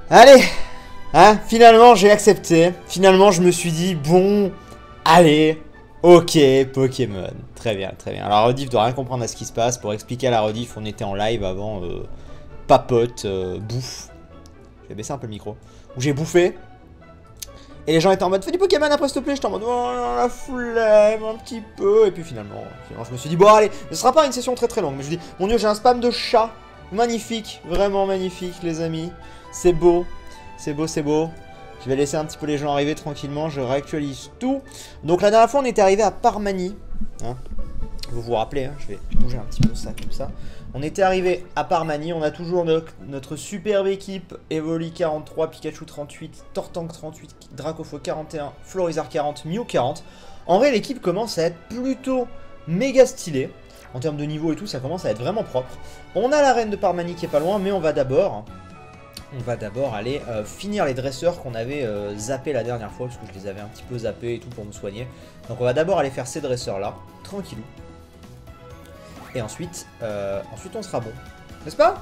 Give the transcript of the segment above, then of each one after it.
Allez, hein, finalement j'ai accepté. Finalement je me suis dit, bon, allez, ok, Pokémon. Très bien, très bien. Alors la rediff doit rien comprendre à ce qui se passe. Pour expliquer à la rediff, on était en live avant papote, bouffe. Je vais baisser un peu le micro. Où j'ai bouffé. Et les gens étaient en mode, fais du Pokémon après s'il te plaît. J'étais en mode, oh la flemme, un petit peu. Et puis finalement, je me suis dit, bon allez, ce sera pas une session très très longue. Mais je me dis, mon dieu, j'ai un spam de chat. Magnifique, vraiment magnifique les amis. C'est beau, c'est beau, c'est beau. Je vais laisser un petit peu les gens arriver tranquillement, je réactualise tout. Donc la dernière fois on était arrivé à Parmanie. Hein, vous vous rappelez, hein, je vais bouger un petit peu ça comme ça. On était arrivé à Parmanie, on a toujours notre superbe équipe. Evoli 43, Pikachu 38, Tortank 38, Dracofeu 41, Florizard 40, Mew 40. En vrai l'équipe commence à être plutôt méga stylée. En termes de niveau et tout, ça commence à être vraiment propre. On a l'arène de Parmanie qui est pas loin, mais on va d'abord aller finir les dresseurs qu'on avait zappés la dernière fois, parce que je les avais un petit peu zappés et tout pour me soigner. Donc on va d'abord aller faire ces dresseurs là, tranquillou. Et ensuite on sera bon. N'est-ce pas?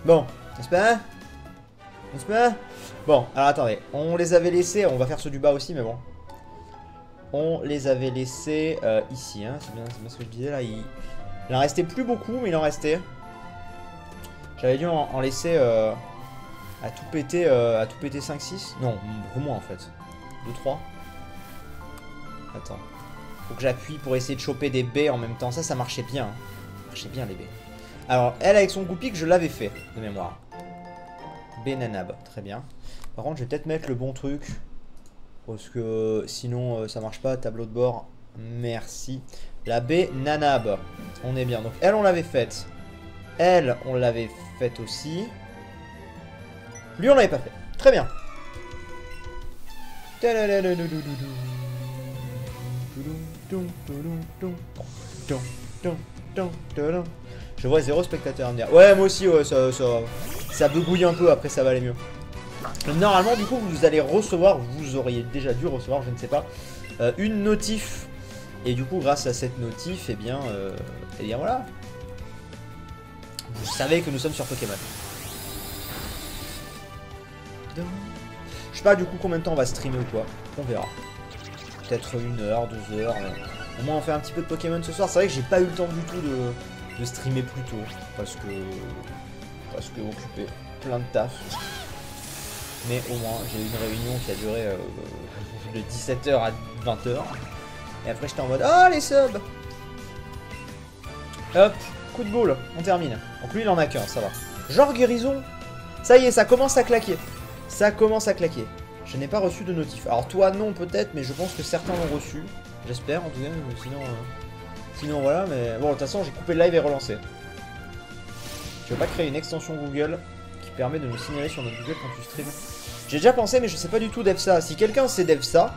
Bon, n'est-ce pas? N'est-ce pas? Bon, alors attendez, on les avait laissés, on va faire ceux du bas aussi, mais bon. On les avait laissés ici, hein, c'est bien ce que je disais là, il en restait plus beaucoup, mais il en restait. J'avais dû en laisser à tout péter 5-6. Non, beaucoup moins en fait. 2-3. Attends. Faut que j'appuie pour essayer de choper des baies en même temps. Ça marchait bien. Hein. Ça marchait bien les baies. Alors, elle avec son Goupik, je l'avais fait de mémoire. Baie Nanab, très bien. Par contre, je vais peut-être mettre le bon truc. Parce que sinon, ça marche pas. Tableau de bord, merci. La baie Nanab. On est bien. Donc, elle, on l'avait faite. Elle, on l'avait faite aussi. Lui, on l'avait pas fait. Très bien. Je vois 0 spectateur venir. Ouais, moi aussi, ouais, ça begouille un peu. Après, ça va aller mieux. Normalement, du coup, vous allez recevoir, vous auriez déjà dû recevoir, je ne sais pas, une notif. Et du coup, grâce à cette notif, eh bien voilà. Vous savez que nous sommes sur Pokémon. Je sais pas du coup combien de temps on va streamer ou quoi. On verra. Peut-être 1 heure, 2 heures. Au moins on fait un petit peu de Pokémon ce soir. C'est vrai que j'ai pas eu le temps du tout de streamer plus tôt. Parce que occupé. Plein de taf. Mais au moins j'ai eu une réunion qui a duré de 17h à 20h. Et après j'étais en mode, oh les subs. Hop, coup de boule, on termine. Donc lui il en a qu'un, ça va. Genre guérison. Ça y est, ça commence à claquer. Ça commence à claquer. Je n'ai pas reçu de notif. Alors toi non peut-être, mais je pense que certains l'ont reçu. J'espère en tout cas, sinon voilà. Mais bon, de toute façon j'ai coupé le live et relancé. Tu veux pas créer une extension Google qui permet de nous signaler sur notre Google quand tu streams? J'ai déjà pensé mais je sais pas du tout dev ça. Si quelqu'un sait dev ça,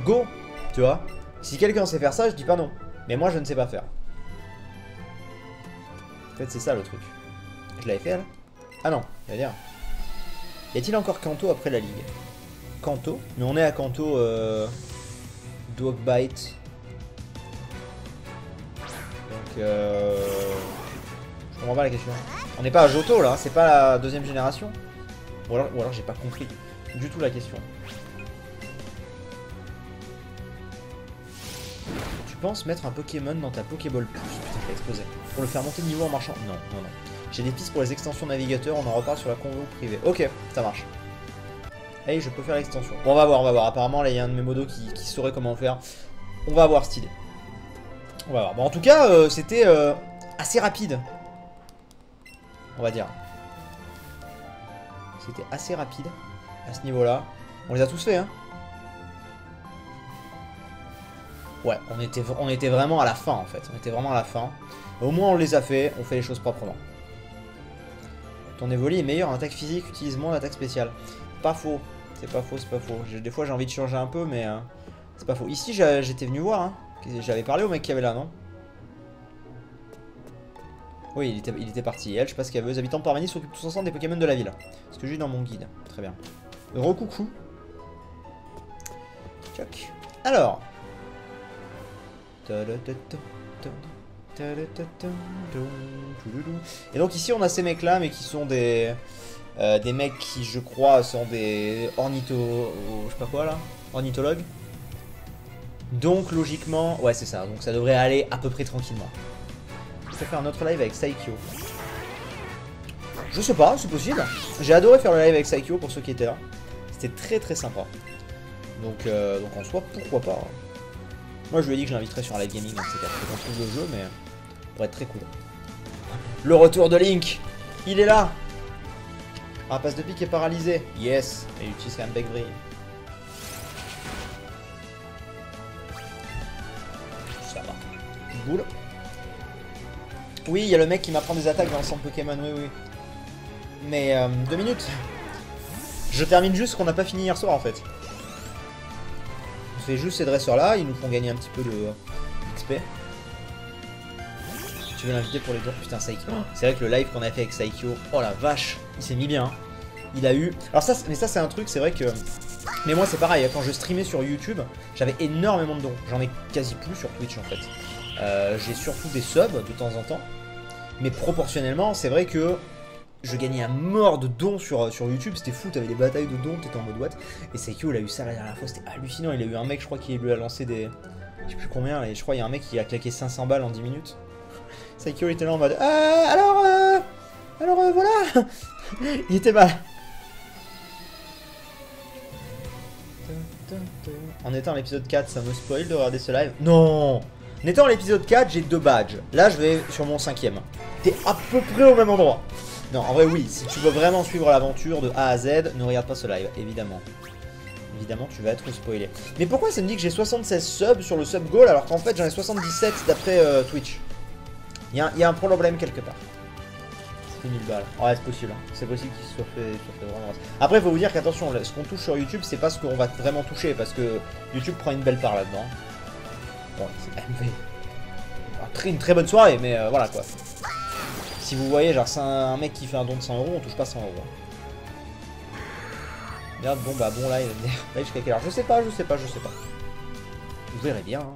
go. Tu vois. Si quelqu'un sait faire ça, je dis pas non. Mais moi je ne sais pas faire. En fait c'est ça le truc. Je l'avais fait là? Ah non, il va dire. Y a-t-il encore Kanto après la ligue? Kanto? Mais on est à Kanto Dogbite. Donc je comprends pas la question. On n'est pas à Johto là, c'est pas la deuxième génération. Ou alors j'ai pas compris du tout la question. Tu penses mettre un Pokémon dans ta Pokéball Plus? Putain, je vais exploser. Pour le faire monter de niveau en marchant? Non, non, non. J'ai des pistes pour les extensions navigateurs, on en reparle sur la convo privée. Ok, ça marche. Hey, je peux faire l'extension. Bon, on va voir, on va voir. Apparemment, là, il y a un de mes modos qui saurait comment faire. On va voir cette idée. On va voir. Bon, en tout cas, c'était assez rapide. On va dire. C'était assez rapide à ce niveau-là. On les a tous fait, hein. Ouais, on était vraiment à la fin, en fait. On était vraiment à la fin. Au moins, on les a fait. On fait les choses proprement. Ton Evoli est meilleur en attaque physique, utilise moins d'attaque spéciale. Pas faux, c'est pas faux, c'est pas faux. Des fois j'ai envie de changer un peu, mais c'est pas faux. Ici j'étais venu voir, hein. J'avais parlé au mec qui avait là, non? Oui, il était parti. Et elle, je sais pas ce qu'elle veut. Les habitants de Parmanie s'occupent tous ensemble des Pokémon de la ville. Ce que j'ai dans mon guide. Très bien. Recoucou. Tchoc. Alors. Et donc ici on a ces mecs là mais qui sont des des mecs qui, je crois, sont des je sais pas quoi là, ornithologues. Donc logiquement, ouais c'est ça, donc ça devrait aller à peu près tranquillement. Je vais faire un autre live avec Saikyo. Je sais pas, c'est possible. J'ai adoré faire le live avec Saikyo pour ceux qui étaient là. C'était très très sympa. Donc en soi, pourquoi pas. Moi je lui ai dit que je l'inviterais sur un live gaming, c'est qu'on trouve le jeu, mais ça pourrait être très cool. Le retour de Link, il est là. Ah, passe de pique est paralysé. Yes, et il utilise quand même Bec Vrille. Ça va. Boule. Oui, il y a le mec qui m'apprend des attaques dans le centre Pokémon, oui. Mais 2 minutes. Je termine juste ce qu'on n'a pas fini hier soir en fait. On fait juste ces dresseurs là, ils nous font gagner un petit peu de XP. Tu veux l'inviter pour les tours? Putain, Saikyo. C'est vrai que le live qu'on a fait avec Saikyo, oh la vache, il s'est mis bien. Il a eu. Alors ça, mais ça c'est un truc, c'est vrai que. Mais moi c'est pareil, quand je streamais sur YouTube, j'avais énormément de dons. J'en ai quasi plus sur Twitch en fait. J'ai surtout des subs de temps en temps. Mais proportionnellement, c'est vrai que je gagnais à mort de dons sur YouTube, c'était fou, t'avais des batailles de dons, t'étais en mode what. Et Saikyo il a eu ça la dernière fois, c'était hallucinant. Il a eu un mec, je crois, qui lui a lancé des. Je sais plus combien, et je crois il y a un mec qui a claqué 500 balles en 10 minutes. Saikyo était là en mode alors voilà. Il était mal. En étant à l'épisode 4, ça me spoil de regarder ce live? Non. En étant à l'épisode 4, j'ai 2 badges. Là, je vais sur mon 5ème. T'es à peu près au même endroit. Non, en vrai, oui. Si tu veux vraiment suivre l'aventure de A à Z, ne regarde pas ce live, évidemment. Évidemment, tu vas être spoilé. Mais pourquoi ça me dit que j'ai 76 subs sur le sub goal alors qu'en fait j'en ai 77 d'après Twitch? Il y a un problème quelque part. C'est 1000 balles. Ouais, c'est possible. Hein. C'est possible qu'il soit fait vraiment. Après, il faut vous dire qu'attention, ce qu'on touche sur YouTube, c'est pas ce qu'on va vraiment toucher parce que YouTube prend une belle part là-dedans. Bon, c'est quand même une très bonne soirée, mais voilà quoi. Si vous voyez, genre, c'est un mec qui fait un don de 100 €, on touche pas 100 €. Merde, bon live jusqu'à quelle heure? Je sais pas. Vous verrez bien. Hein.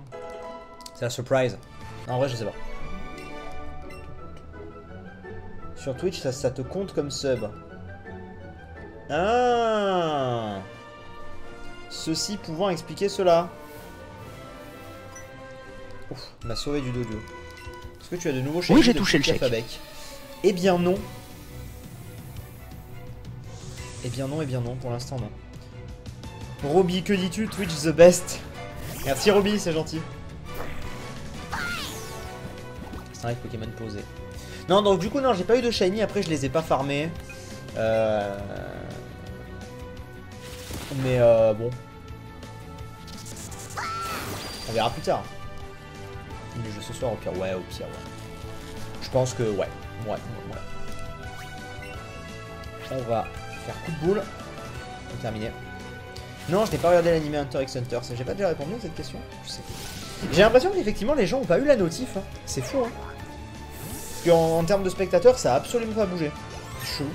C'est la surprise. Non, en vrai, je sais pas. Sur Twitch, ça te compte comme sub. Ah. Ceci pouvant expliquer cela. Ouf, il m'a sauvé du dodo. Est-ce que tu as de nouveaux chèques? Oui, j'ai touché le chèque. Eh bien non. Eh bien non, pour l'instant non. Roby, que dis-tu? Twitch the best. Merci Roby, c'est gentil. C'est un live Pokémon posé. Non, donc du coup, non, j'ai pas eu de shiny, après je les ai pas farmés. Mais bon. On verra plus tard. Les jeux ce soir, au pire, ouais. Je pense que, ouais. On va faire coup de boule. On terminer. Non, je n'ai pas regardé l'anime Hunter x Hunter. J'ai pas déjà répondu à cette question? Je sais plus. J'ai l'impression qu'effectivement les gens ont pas eu la notif. Hein. C'est fou, hein. Parce qu'en termes de spectateurs, ça a absolument pas bougé. C'est chelou.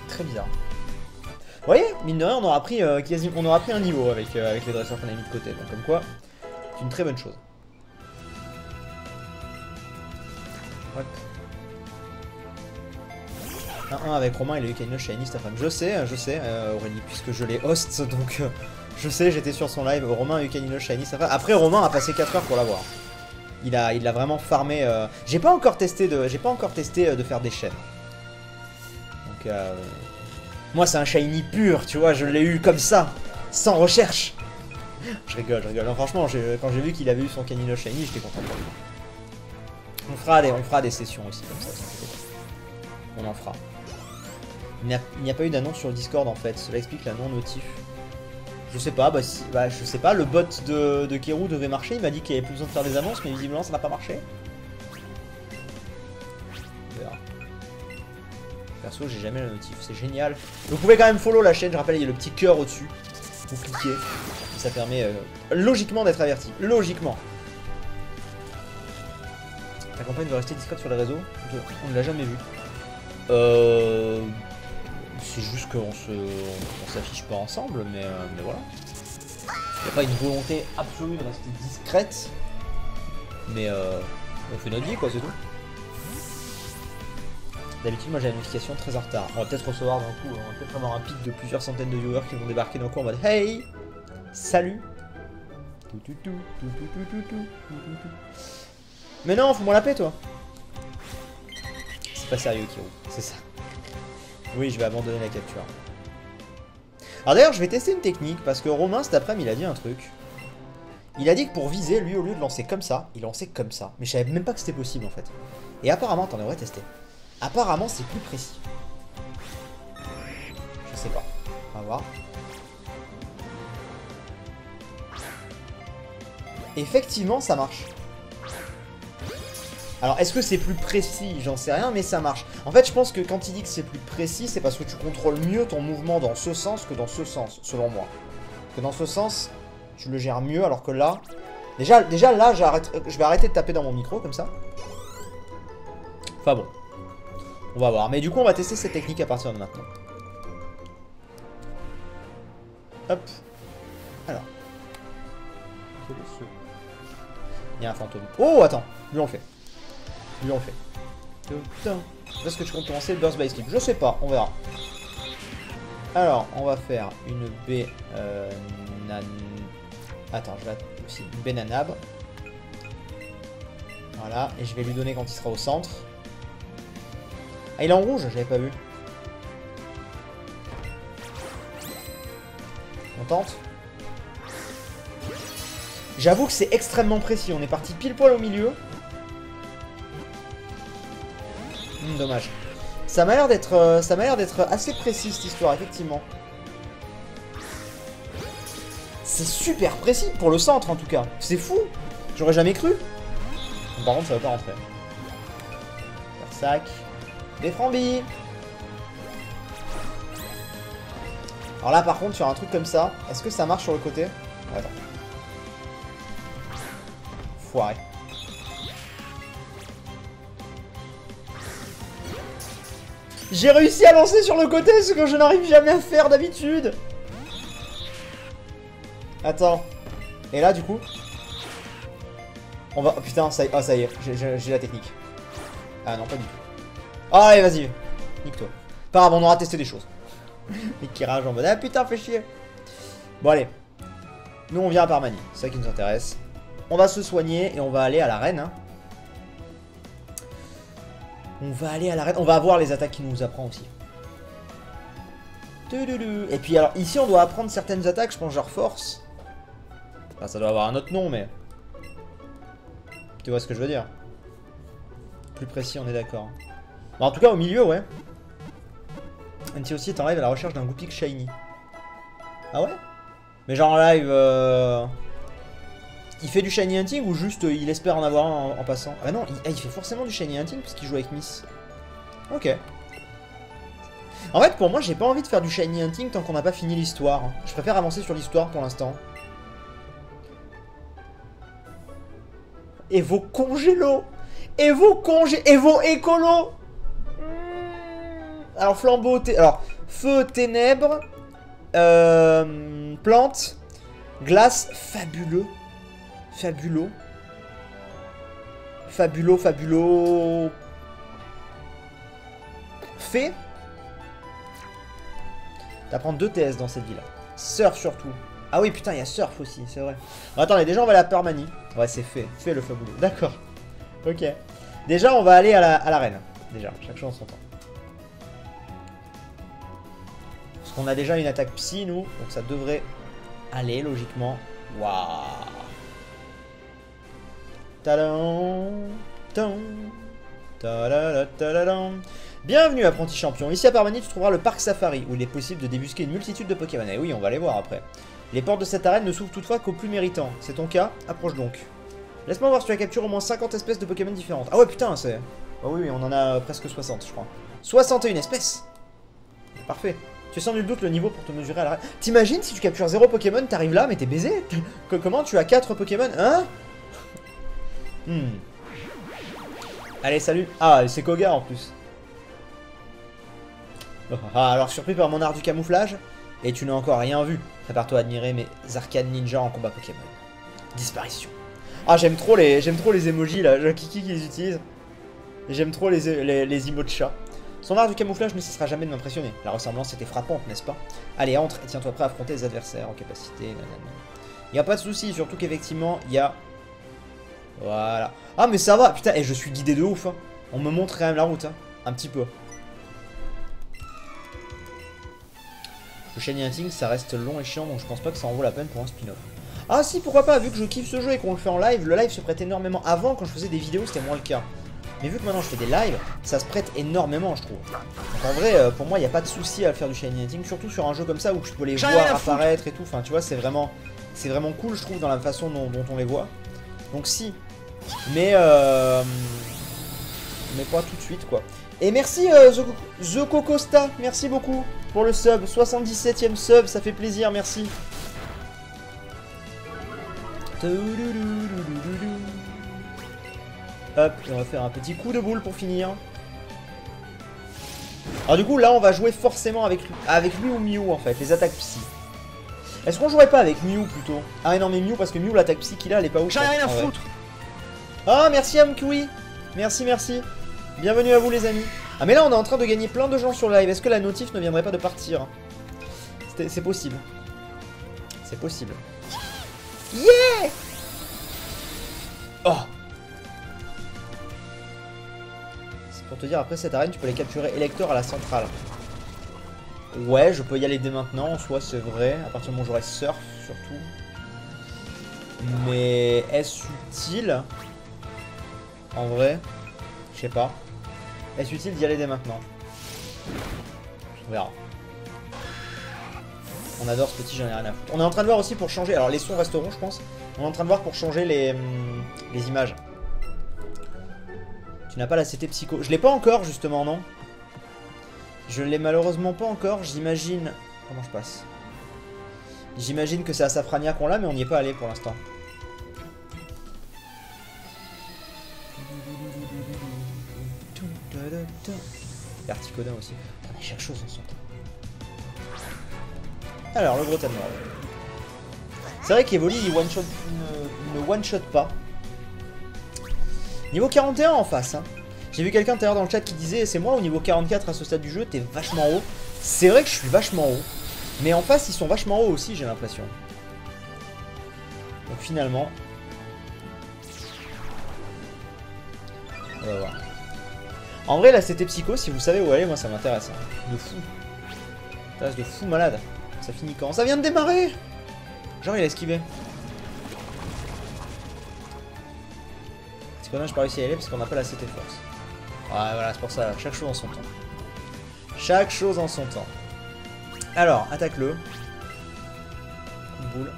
Très bizarre. Vous voyez, mine de rien, on aura pris, on aura pris un niveau avec les dresseurs qu'on a mis de côté. Donc comme quoi, c'est une très bonne chose. Hop. 1-1 avec Romain, il a eu Canino Shiny cet après-midi. Je sais, Aurélie, puisque je l'ai host, donc je sais, j'étais sur son live. Romain a eu Canino Shiny cet après-midi. Après, Romain a passé 4 heures pour l'avoir. Il a vraiment farmé. J'ai pas encore testé de faire des chaînes. Donc, moi, c'est un Shiny pur, tu vois, je l'ai eu comme ça, sans recherche. Je rigole. Non, franchement, quand j'ai vu qu'il avait eu son Canino Shiny, j'étais content pour lui. On fera des sessions aussi comme ça. On en fera. Il n'y a pas eu d'annonce sur le Discord en fait. Cela explique la non-notif. Je sais pas, je sais pas. Le bot de Keru devait marcher. Il m'a dit qu'il n'y avait plus besoin de faire des annonces, mais visiblement ça n'a pas marché. On verra. Perso, j'ai jamais la notif. C'est génial. Vous pouvez quand même follow la chaîne. Je rappelle, il y a le petit cœur au-dessus. Vous cliquez. Et ça permet logiquement d'être averti. Logiquement. Ta compagne veut rester discrète sur les réseaux? On ne l'a jamais vu. C'est juste qu'on s'affiche pas ensemble, mais voilà. Il n'y a pas une volonté absolue de rester discrète. Mais on fait notre vie, quoi, c'est tout. D'habitude, moi j'ai la notification très en retard. On va peut-être recevoir d'un coup, on va peut-être avoir un pic de plusieurs centaines de viewers qui vont débarquer d'un coup en mode hey, salut. Mais non, fous-moi la paix, toi. C'est pas sérieux, Kiro, c'est ça. Oui, je vais abandonner la capture. Alors d'ailleurs, je vais tester une technique parce que Romain cet après-midi il a dit un truc. Il a dit que pour viser, lui, au lieu de lancer comme ça, il lançait comme ça. Mais je savais même pas que c'était possible en fait. Et apparemment, attendez, on va tester. Apparemment, c'est plus précis. Je sais pas. On va voir. Effectivement, ça marche. Alors, est-ce que c'est plus précis? J'en sais rien, mais ça marche. En fait, je pense que quand il dit que c'est plus précis, c'est parce que tu contrôles mieux ton mouvement dans ce sens que dans ce sens, selon moi. Que dans ce sens, tu le gères mieux, alors que là... Déjà là, je vais arrêter de taper dans mon micro, comme ça. Enfin bon. On va voir. Mais du coup, on va tester cette technique à partir de maintenant. Hop. Alors. Il y a un fantôme. Oh, attends. Lui, on le fait. Lui, on le fait. Est-ce que tu comptes commencer le Burst by Sleep? Je sais pas, on verra. Alors, on va faire une B... Attends, je vais aussi une Benanab. Voilà, et je vais lui donner quand il sera au centre. Ah, il est en rouge, j'avais pas vu. On tente. J'avoue que c'est extrêmement précis, on est parti pile poil au milieu. Dommage. Ça m'a l'air d'être assez précis cette histoire, effectivement. C'est super précis pour le centre en tout cas. C'est fou. J'aurais jamais cru. Par contre, ça va pas rentrer. Sac. Des frambis. Alors là, par contre, sur un truc comme ça, est-ce que ça marche sur le côté? Attends. Foiré. J'ai réussi à lancer sur le côté, ce que je n'arrive jamais à faire d'habitude. Attends. Et là, du coup... On va... Oh, putain, ça y est, oh, ça y est. J'ai la technique. Ah non, pas du tout. Oh, allez, vas-y. Nique-toi. Pas grave, on aura testé des choses. Et qui rage en mode... Ah putain, fais chier. Bon, allez. Nous, on vient à Parmanie. C'est ça qui nous intéresse. On va se soigner et on va aller à l'arène. Hein. On va aller à l'arène. On va avoir les attaques qu'il nous apprend aussi. Et puis, alors, ici, on doit apprendre certaines attaques. Je pense genre force. Enfin, ça doit avoir un autre nom, mais... Tu vois ce que je veux dire? Plus précis, on est d'accord. Bon, en tout cas, au milieu, ouais. NT aussi est en live à la recherche d'un Goupik Shiny. Ah ouais? Mais genre en live... Il fait du Shiny Hunting ou juste il espère en avoir un en passant? Ah non, il fait forcément du Shiny Hunting parce qu'il joue avec Miss. Ok. En fait, pour moi, j'ai pas envie de faire du Shiny Hunting tant qu'on n'a pas fini l'histoire. Je préfère avancer sur l'histoire pour l'instant. Et vos congélos! Et vos écolos! Alors, flambeau... Alors, feu, ténèbres... plante... Glace, fabuleux... Fabulo. Fabulo. Fée. T'apprends 2 TS dans cette ville. Surf surtout. Ah oui, putain, il y a surf aussi, c'est vrai. Bon, attendez, déjà on va aller à Parmanie. Ouais, c'est fait. Fait le fabuleux. D'accord. Ok. Déjà, on va aller à l'arène. Déjà, chaque chose en son temps. Parce qu'on a déjà une attaque psy, nous. Donc ça devrait aller, logiquement. Waouh. Bienvenue apprenti champion, ici à Parmanie tu trouveras le parc safari où il est possible de débusquer une multitude de Pokémon. Et oui, on va les voir après. Les portes de cette arène ne s'ouvrent toutefois qu'aux plus méritants. C'est ton cas? Approche donc. Laisse-moi voir si tu as capturé au moins 50 espèces de Pokémon différentes. Ah ouais putain, c'est... Oh oui, on en a presque 60 je crois. 61 espèces. Parfait. Tu sens nul doute le niveau pour te mesurer à l'arène. T'imagines si tu captures 0 Pokémon, t'arrives là mais t'es baisé. Comment tu as 4 Pokémon? Hein? Allez, salut. Ah, c'est Koga en plus. Ah, alors surpris par mon art du camouflage? Et tu n'as encore rien vu. Prépare-toi à admirer mes arcades ninja en combat Pokémon. Disparition. Ah, j'aime trop les emojis là. Kiki qui les utilise. J'aime trop les emotes chats. Son art du camouflage ne cessera jamais de m'impressionner. La ressemblance était frappante, n'est-ce pas? Allez, entre et tiens-toi prêt à affronter les adversaires en capacité. Il n'y a pas de souci, surtout qu'effectivement, il y a... Voilà. Ah, mais ça va, putain, et je suis guidé de ouf. Hein. On me montre quand même la route, hein. Un petit peu. Le Shiny Hunting, ça reste long et chiant, donc je pense pas que ça en vaut la peine pour un spin-off. Ah si, pourquoi pas, vu que je kiffe ce jeu et qu'on le fait en live, le live se prête énormément. Avant, quand je faisais des vidéos, c'était moins le cas. Mais vu que maintenant je fais des lives, ça se prête énormément, je trouve. Donc en vrai, pour moi, il n'y a pas de souci à faire du Shiny Hunting, surtout sur un jeu comme ça où tu peux les voir apparaître et tout. Enfin, tu vois, c'est vraiment cool, je trouve, dans la façon dont on les voit. Donc si. Mais pas tout de suite, quoi. Et merci The Cocosta, merci beaucoup pour le sub, 77ème sub, ça fait plaisir, merci. Hop, on va faire un petit coup de boule pour finir. Alors du coup, là, on va jouer forcément avec lui ou Mew, en fait, les attaques psy. Est-ce qu'on jouerait pas avec Mew, plutôt? Ah non, mais Mew, parce que Mew, l'attaque psy qu'il a, elle est pas ouf. J'en ai rien à foutre. Ah, merci Amkoui. Merci, merci. Bienvenue à vous, les amis. Ah, mais là, on est en train de gagner plein de gens sur le live. Est-ce que la notif ne viendrait pas de partir? C'est possible. C'est possible. Yeah! Oh! C'est pour te dire, après cette arène, tu peux les capturer électeurs à la centrale. Ouais, je peux y aller dès maintenant, en soi, c'est vrai. À partir du moment où j'aurai surf, surtout. Mais est-ce utile? En vrai, je sais pas. Est-ce utile d'y aller dès maintenant? On verra. On adore ce petit, j'en ai rien à foutre. On est en train de voir aussi pour changer. Alors les sons resteront, je pense. On est en train de voir pour changer les images. Tu n'as pas la CT Psycho. Je l'ai pas encore, justement, non? Je l'ai malheureusement pas encore. J'imagine. Comment je passe? J'imagine que c'est à Safrania qu'on l'a, mais on n'y est pas allé pour l'instant. Articodin aussi. On a chaque chose en son temps. Alors, le gros Tadmor. C'est vrai qu'Evoli, il ne one-shot pas. Niveau 41 en face. Hein. J'ai vu quelqu'un tout à l'heure dans le chat qui disait c'est moi au niveau 44 à ce stade du jeu, t'es vachement haut. C'est vrai que je suis vachement haut. Mais en face, ils sont vachement hauts aussi, j'ai l'impression. Donc finalement... On va voir. En vrai, là, c'était Psycho. Si vous savez où aller, moi, ça m'intéresse. Hein. De fou. Ça de fou malade. Ça finit quand? Ça vient de démarrer. Genre, il a esquivé. C'est quand même, je pas réussi à y aller parce qu'on n'a pas la CT Force. Ouais, voilà, c'est pour ça. Chaque chose en son temps. Chaque chose en son temps. Alors, attaque-le. Coup de boule.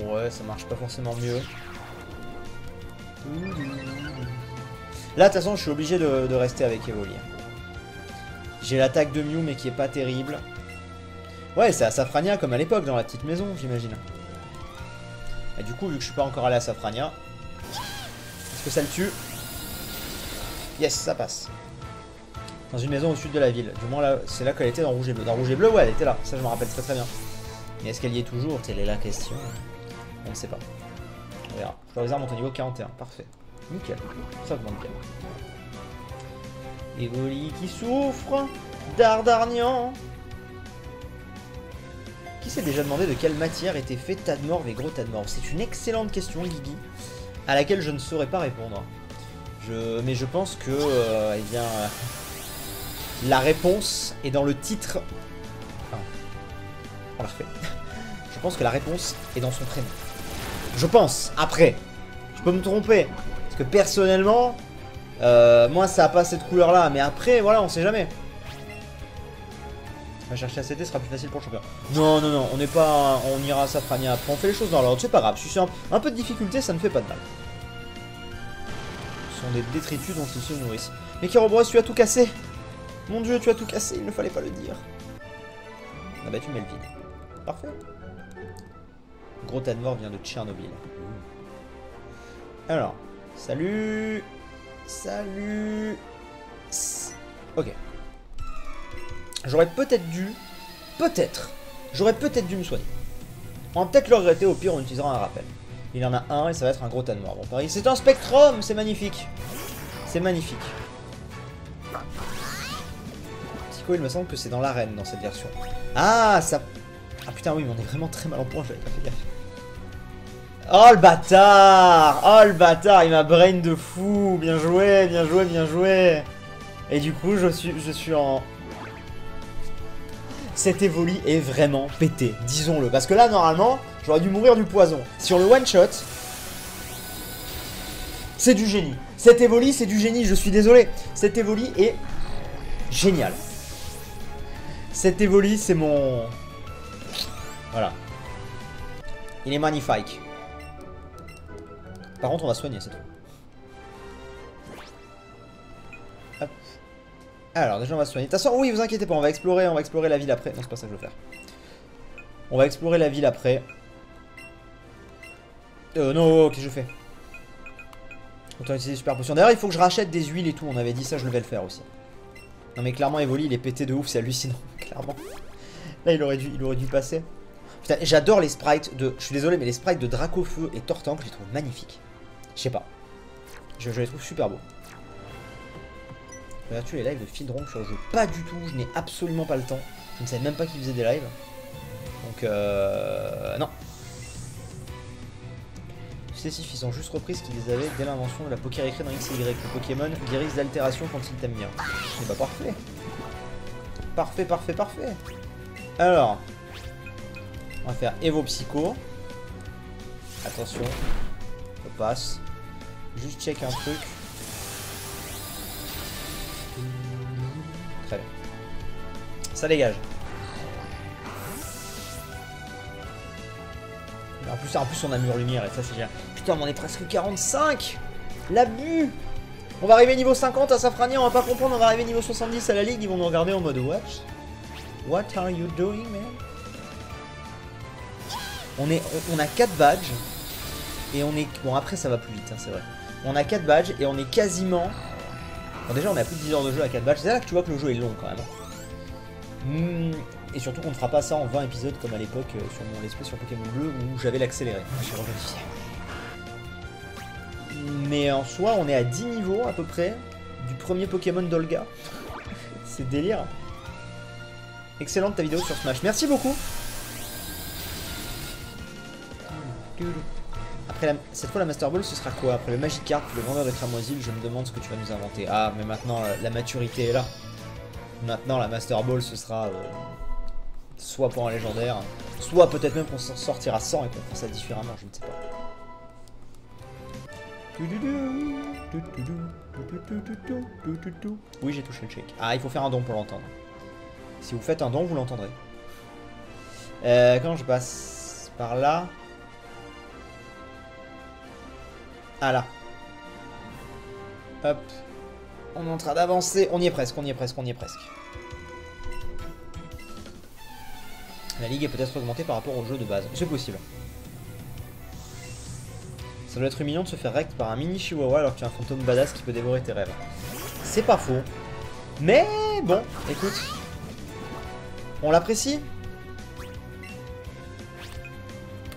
Ouais, ça marche pas forcément mieux. Là, de toute façon, je suis obligé de rester avec Evoli. J'ai l'attaque de Mew, mais qui est pas terrible. Ouais, c'est à Safrania comme à l'époque, dans la petite maison, j'imagine. Et du coup, vu que je suis pas encore allé à Safrania, est-ce que ça le tue? Yes, ça passe. Dans une maison au sud de la ville. Du moins, là, c'est là qu'elle était dans Rouge et Bleu. Dans Rouge et Bleu, ouais, elle était là. Ça, je me rappelle très très bien. Mais est-ce qu'elle y est toujours? Telle est la question. On ne sait pas. On verra. Je dois monter au niveau 41. Parfait. Nickel. Ça va nickel. Evoli qui souffre. Dardarnian. Qui s'est déjà demandé de quelle matière était fait Tadmor et gros Tadmor? C'est une excellente question, Guigui, à laquelle je ne saurais pas répondre. Mais je pense que eh bien, la réponse est dans le titre. Enfin, on la refait. Je pense que la réponse est dans son prénom. Je pense. Après, je peux me tromper. Parce que personnellement, moi ça a pas cette couleur là. Mais après, voilà, on sait jamais. On va chercher la CT, ce sera plus facile pour le champion. Non, non, non, on n'est pas. On ira à Safrania après. On fait les choses dans l'ordre, c'est pas grave. Si c'est un peu de difficulté, ça ne fait pas de mal. Ce sont des détritus dont ils se nourrissent. Mais Kérobros, tu as tout cassé. Mon dieu, tu as tout cassé, il ne fallait pas le dire. On a battu Melvin. Parfait. Gros Tadmor vient de Tchernobyl. Alors, salut. Salut. Ok. J'aurais peut-être dû... J'aurais peut-être dû me soigner. On va peut-être le regretter, au pire on utilisera un rappel. Il y en a un et ça va être un gros Tadmor. Bon, Paris, c'est un Spectrum, c'est magnifique. C'est magnifique. Pico, il me semble que c'est dans l'arène dans cette version. Ah, ça... Ah putain, oui, mais on est vraiment très mal en point, j'avais pas fait gaffe. Oh le bâtard! Oh le bâtard, il m'a brain de fou! Bien joué, bien joué, bien joué! Et du coup, je suis en... Cet Evoli est vraiment pété, disons-le. Parce que là, normalement, j'aurais dû mourir du poison. Sur le one-shot, c'est du génie. Cet Evoli, c'est du génie, je suis désolé. Cet Evoli est génial. Cet Evoli, c'est mon... Voilà. Il est magnifique. Par contre, on va soigner, c'est tout. Hop. Alors, déjà, on va soigner. De toute façon, oui, vous inquiétez pas, on va explorer la ville après. Non, c'est pas ça que je veux faire. On va explorer la ville après. Non, qu'est-ce que je fais? Autant utiliser super potion. D'ailleurs, il faut que je rachète des huiles et tout. On avait dit ça, je devais le faire aussi. Non, mais clairement, Evoli, il est pété de ouf, c'est hallucinant. Clairement. Là, il aurait dû passer. Putain, j'adore les sprites de... Je suis désolé, mais les sprites de Dracofeu et Tortank, je les trouve magnifiques. Je sais pas. Je les trouve super beaux. Regarde-tu les lives de Findrong sur le jeu? Pas du tout, je n'ai absolument pas le temps. Je ne savais même pas qu'ils faisaient des lives. Donc, non. Cessif, ils ont juste repris ce qu'ils avaient dès l'invention de la Poké Récré dans XY. Le Pokémon guérissent d'altération quand ils t'aiment bien. C'est pas parfait. Parfait, parfait, parfait. Alors, on va faire Evo Psycho. Attention, je passe. Juste check un truc. Très bien. Ça dégage. En plus on a mur lumière et ça c'est génial. Putain, mais on est presque 45. L'abus. On va arriver niveau 50 à Safrania, on va pas comprendre, on va arriver niveau 70 à la ligue, ils vont nous regarder en mode what? What are you doing, man? On a 4 badges. Et on est... Bon, après ça va plus vite, hein, c'est vrai. On a 4 badges et on est quasiment... Bon, déjà on a plus de 10 heures de jeu à 4 badges. C'est là que tu vois que le jeu est long quand même. Et surtout qu'on ne fera pas ça en 20 épisodes comme à l'époque sur mon let's play sur Pokémon Bleu où j'avais l'accéléré. J'ai revérifié. Mais en soi, on est à 10 niveaux à peu près du premier Pokémon d'Olga. C'est délire. Excellente ta vidéo sur Smash. Merci beaucoup. Après cette fois la Master Ball ce sera quoi? Après le Magikarp, le vendeur de cramoisille, je me demande ce que tu vas nous inventer. Ah mais maintenant la maturité est là. Maintenant la Master Ball ce sera soit pour un légendaire, soit peut-être même qu'on s'en sortira sans et qu'on fera ça différemment, je ne sais pas. Oui j'ai touché le check. Ah il faut faire un don pour l'entendre. Si vous faites un don vous l'entendrez. Comment je passe? Par là. Ah là. Hop. On est en train d'avancer. On y est presque, on y est presque, on y est presque. La ligue est peut-être augmentée par rapport au jeu de base. C'est possible. Ça doit être humiliant de se faire rect par un mini chihuahua alors que tu as un fantôme badass qui peut dévorer tes rêves. C'est pas faux. Mais bon, écoute. On l'apprécie.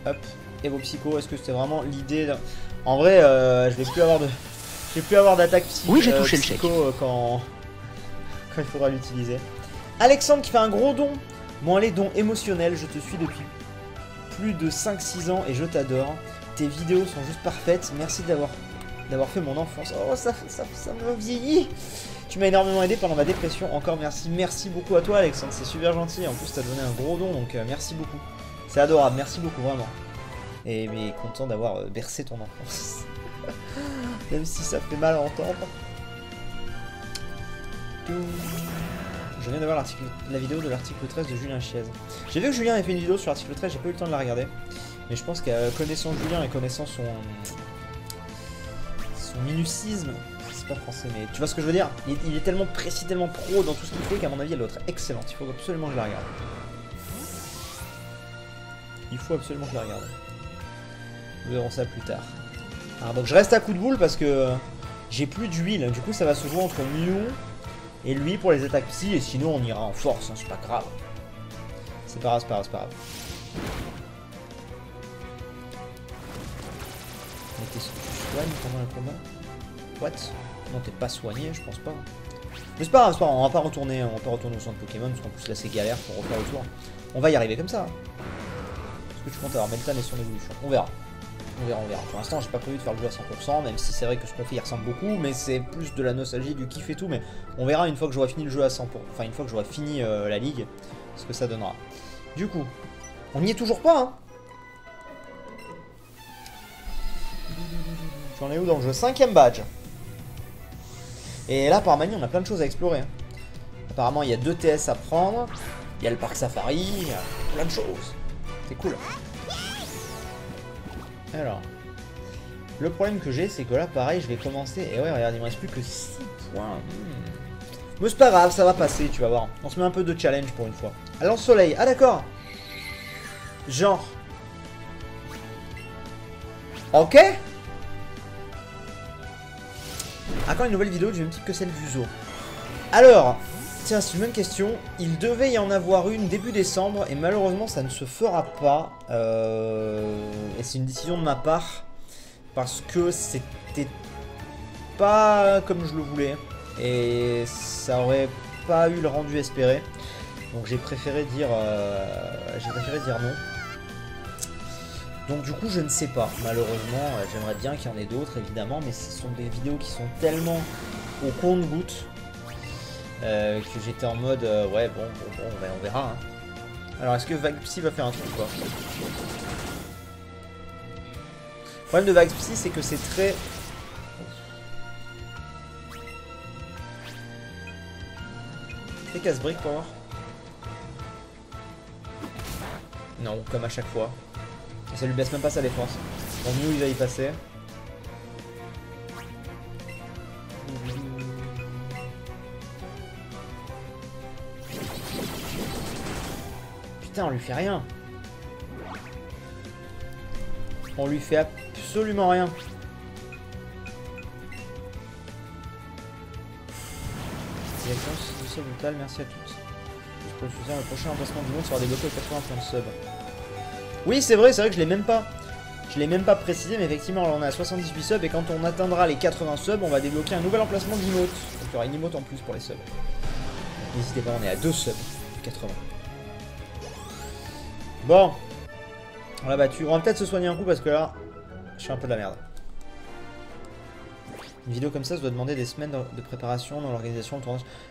Hop. Et vos psychos, est-ce que c'était vraiment l'idée de... En vrai, je vais plus avoir de... Je vais plus avoir d'attaque psycho, oui, j'ai touché le chèque. Quand il faudra l'utiliser. Alexandre qui fait un gros don. Bon allez, don émotionnel, je te suis depuis plus de 5-6 ans et je t'adore. Tes vidéos sont juste parfaites. Merci d'avoir fait mon enfance. Oh, ça me vieillit. Tu m'as énormément aidé pendant ma dépression. Encore merci. Merci beaucoup à toi, Alexandre. C'est super gentil. En plus, t'as donné un gros don, donc merci beaucoup. C'est adorable. Merci beaucoup, vraiment. Et mais content d'avoir bercé ton enfance. Même si ça fait mal à entendre. Je viens de voir la vidéo de l'article 13 de Julien Chiez. J'ai vu que Julien avait fait une vidéo sur l'article 13, j'ai pas eu le temps de la regarder. Mais je pense qu'à connaissant Julien et connaissant son minucisme, c'est pas français, mais tu vois ce que je veux dire, il est tellement précis, tellement pro dans tout ce qu'il fait qu'à mon avis elle doit être excellente. Il faut absolument que je la regarde. Il faut absolument que je la regarde. Nous verrons ça plus tard. Alors donc je reste à coup de boule parce que j'ai plus d'huile. Du coup ça va se jouer entre Mew et lui pour les attaques psy. Et sinon on ira en force, hein, c'est pas grave. C'est pas grave, c'est pas grave, c'est pas grave. Mais t'es tu soignes pendant le combat? What? Non t'es pas soigné, je pense pas. Mais c'est pas grave, on va pas retourner au centre Pokémon, parce qu'en plus là c'est galère pour refaire le tour. On va y arriver comme ça. Est-ce que tu comptes avoir Meltan et son évolution? On verra. On verra. Pour l'instant, j'ai pas prévu de faire le jeu à 100%, même si c'est vrai que ce qu'on fait il ressemble beaucoup, mais c'est plus de la nostalgie, du kiff et tout. Mais on verra une fois que j'aurai fini le jeu à 100%, enfin une fois que j'aurai fini la ligue, ce que ça donnera. Du coup, on n'y est toujours pas, hein. J'en ai où dans le jeu? 5ème badge. Et là, par Mani, on a plein de choses à explorer. Hein. Apparemment, il y a 2 TS à prendre. Il y a le parc safari, il y a plein de choses. C'est cool. Alors, le problème que j'ai, c'est que là, pareil, je vais commencer. Et ouais, regarde, il me reste plus que 6 points. Mais c'est pas grave, ça va passer, tu vas voir. On se met un peu de challenge pour une fois. Alors, soleil. Ah, d'accord. Genre. Ok. Encore une nouvelle vidéo du même type que celle du zoo. Alors, tiens, c'est une bonne question. Il devait y en avoir une début décembre et malheureusement ça ne se fera pas. Et c'est une décision de ma part parce que c'était pas comme je le voulais et ça aurait pas eu le rendu espéré. Donc j'ai préféré dire non. Donc du coup je ne sais pas, malheureusement, j'aimerais bien qu'il y en ait d'autres évidemment, mais ce sont des vidéos qui sont tellement au compte-gouttes que j'étais en mode ouais bon, on verra. Hein. Alors est-ce que Vagpsy va faire un truc ou pas? Le problème de Vagpsy c'est que c'est très... Fais casse-brique pour voir. Non, comme à chaque fois. Et ça lui baisse même pas sa défense. Bon, nous il va y passer. Putain, on lui fait rien. On lui fait absolument rien. C'est brutal, merci à tous. Pour le soutien, le prochain emplacement du monde sera débloqué aux 80 points de sub. Oui, c'est vrai que je l'ai même pas. Je l'ai même pas précisé, mais effectivement, là, on est à 78 subs et quand on atteindra les 80 subs, on va débloquer un nouvel emplacement d'emote. Donc il y aura une emote en plus pour les subs. N'hésitez pas, on est à 2 subs. 80. Bon. On l'a battu. On va peut-être se soigner un coup parce que là, je suis un peu de la merde. Une vidéo comme ça, ça doit demander des semaines de préparation dans l'organisation.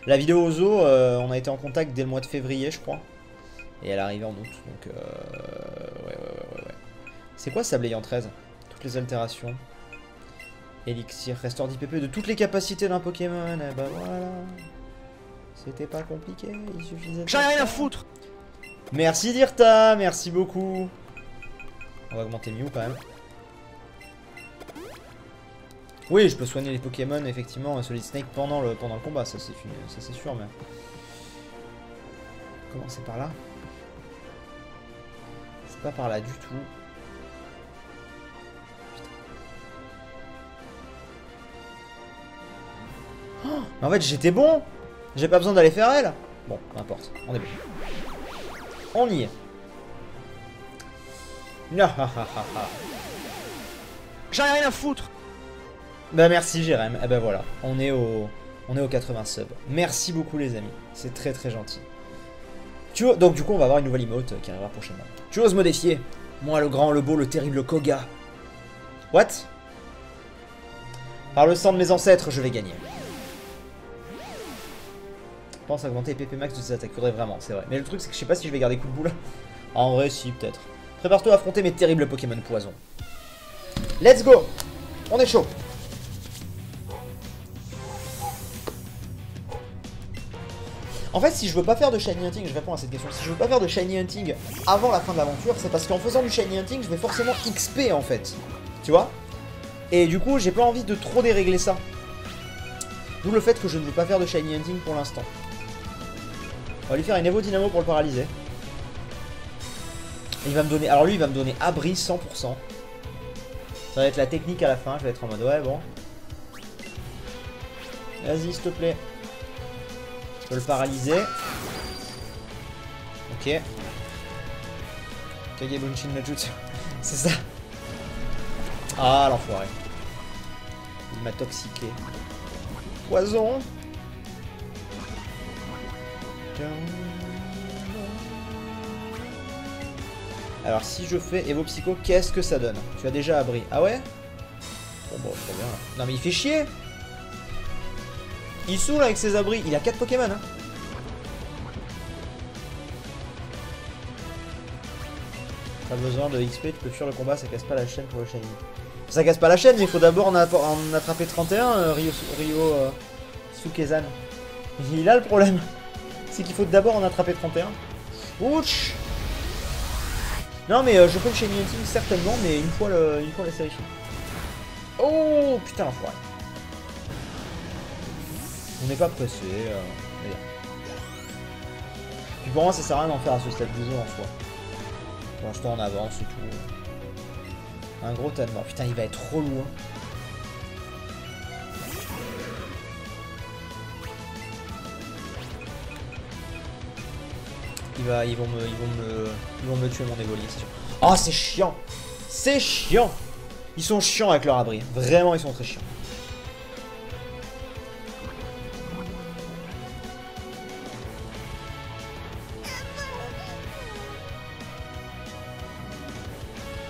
La vidéo au zoo, on a été en contact dès le mois de février, je crois. Et elle est arrivée en août, donc ouais. C'est quoi Sablayan 13? Toutes les altérations. Élixir, restaure d'IPP de toutes les capacités d'un Pokémon. Et bah voilà. C'était pas compliqué, il suffisait de... J'en ai rien à foutre. Merci Dirta, merci beaucoup. On va augmenter Mew quand même. Oui, je peux soigner les Pokémon, effectivement, Solid Snake pendant le combat, ça c'est sûr, mais... Commencer par là. C'est pas par là du tout. Putain. Oh, mais en fait, j'étais bon. J'ai pas besoin d'aller faire elle. Bon, peu importe, on est bon. On y est. J'en ai rien à foutre. Bah merci Jérém, et bah voilà, on est au 80 subs. Merci beaucoup les amis, c'est très très gentil. Donc du coup on va avoir une nouvelle emote qui arrivera prochainement. Tu oses me défier? Moi le grand, le beau, le terrible Koga. What? Par le sang de mes ancêtres, je vais gagner. Pense à augmenter les PP max de ces attaques, faudrait vraiment, c'est vrai. Mais le truc c'est que je sais pas si je vais garder coup de boule. En vrai si, peut-être. Prépare-toi à affronter mes terribles Pokémon poison. Let's go! On est chaud! En fait, si je veux pas faire de Shiny Hunting, je réponds à cette question, si je veux pas faire de Shiny Hunting avant la fin de l'aventure, c'est parce qu'en faisant du Shiny Hunting, je vais forcément XP en fait. Tu vois? Et du coup, j'ai pas envie de trop dérégler ça. D'où le fait que je ne veux pas faire de Shiny Hunting pour l'instant. On va lui faire une Evo Dynamo pour le paralyser. Il va me donner... Alors lui, il va me donner abri 100%. Ça va être la technique à la fin, je vais être en mode ouais, bon. Vas-y, s'il te plaît. Je peux le paralyser. Ok. Kagebunshin Majutsu. C'est ça. Ah, l'enfoiré. Il m'a toxiqué. Poison. Alors si je fais Evo Psycho, qu'est-ce que ça donne? Tu as déjà abri. Ah ouais? Bon bah très bien là. Non mais il fait chier. Il saoule avec ses abris. Il a 4 Pokémon hein. Pas besoin de XP, tu peux fuir le combat, ça casse pas la chaîne pour le shiny. Ça casse pas la chaîne, mais il faut d'abord en attraper 31, Ryo Sukezan. Il a le problème. C'est qu'il faut d'abord en attraper 31. Ouch. Non mais je peux le shiny hunting certainement, mais une fois la série finie. Oh putain l'enfoiré. On n'est pas pressé. Puis pour moi ça sert à rien d'en faire à ce stade du jeu en soi. Pour l'instant on avance et tout. Un gros tas de morts. Putain il va être trop loin. Ils vont me tuer mon Evoli, c'est sûr. Oh c'est chiant. C'est chiant. Ils sont chiants avec leur abri. Vraiment ils sont très chiants.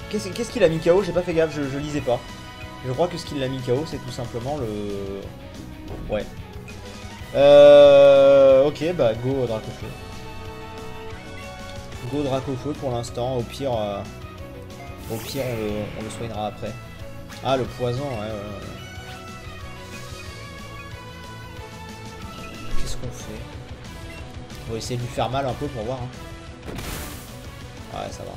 Qu'est-ce qu'il a mis KO? J'ai pas fait gaffe, je lisais pas. Je crois que ce qu'il a mis KO, c'est tout simplement le... Ouais. Ok, bah go Dracofeu. Go Dracofeu pour l'instant, au pire on le soignera après. Ah le poison, ouais. Qu'est-ce qu'on fait? On va essayer de lui faire mal un peu pour voir. Hein. Ouais ça va.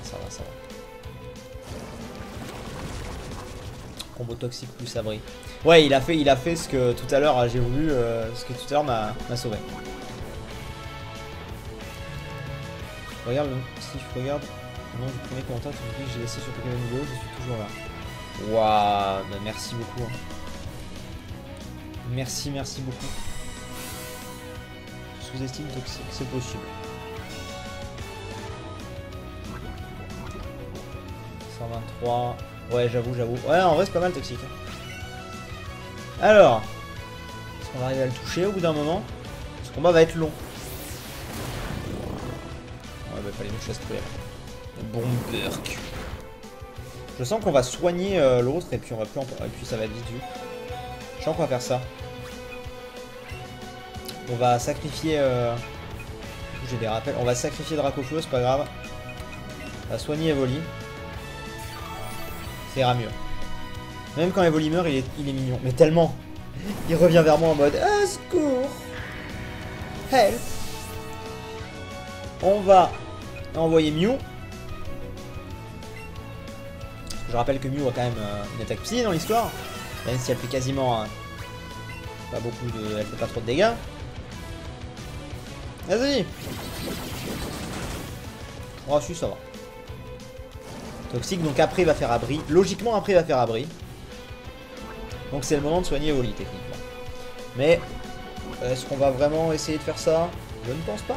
Combo toxique plus abri. Ouais, il a fait ce que tout à l'heure j'ai voulu, ce que tout à l'heure m'a sauvé. Regarde, si je regarde le nom du premier commentaire, tu me dis que j'ai laissé sur Pokémon vidéo, je suis toujours là. Waouh, bah merci beaucoup. Hein. Merci beaucoup. Sous-estime toxique, c'est possible. 123. Ouais, j'avoue. Ouais, en vrai, c'est pas mal toxique. Alors, est-ce qu'on va arriver à le toucher au bout d'un moment? Ce combat va être long. Ouais, bah, fallait nous chasse cruelle. Bomberk. Je sens qu'on va soigner l'autre et puis on va plus et puis ça va être vite vu. Je sens qu'on va faire ça. On va sacrifier. J'ai des rappels. On va sacrifier Dracofeu, c'est pas grave. On va soigner Evoli. Ça ira mieux. Même quand Evoli meurt, il est mignon. Mais tellement. Il revient vers moi en mode ah, secours. Help. On va envoyer Mew. Je rappelle que Mew a quand même une attaque psy dans l'histoire. Même si elle fait quasiment pas beaucoup de. Elle fait pas trop de dégâts. Vas-y. Oh si ça va. Toxique, donc après il va faire abri. Logiquement après il va faire abri. Donc c'est le moment de soigner Evoli techniquement. Mais est-ce qu'on va vraiment essayer de faire ça? Je ne pense pas.